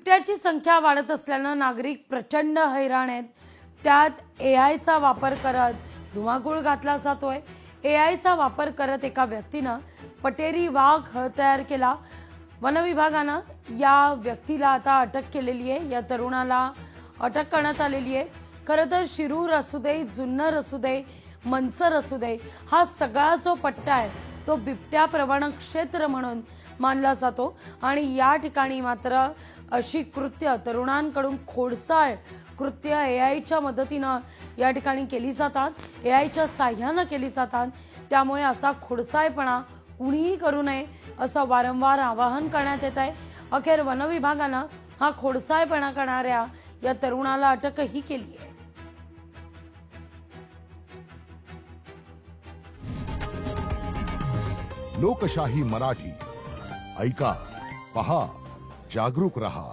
बिबट्याची संख्या वाढत असल्यानं नागरिक प्रचंड हैराण आहेत। त्यात एआयचा वापर करत धुमाकूळ घातला जातोय। एआयचा वापर करत एका व्यक्तीनं पटेरी वाघ तयार केला। वन विभागानं या व्यक्तीला आता अटक केलेली आहे। या तरुणाला अटक करण्यात आलेली आहे। खरं तर शिरूर असू दे, जुन्नर असू दे, मनसर असू दे, हा सगळा जो पट्टा आहे तो बिबट्या प्रवण क्षेत्र म्हणून मानला जातो आणि या ठिकाणी मात्र अशी कृत्य तरुणांकडून खोडसाळ कृत्य एआयच्या मदतीनं या ठिकाणी केली जातात, एआयच्या साह्यानं केली जातात। त्यामुळे असा खोडसाळपणा कुणीही करू नये असं वारंवार आवाहन करण्यात येत आहे। अखेर वन विभागानं हा खोडसाळपणा करणाऱ्या या तरुणाला अटकही केली आहे। लोकशाही मराठी ऐका, पहा, जागरूक रहा।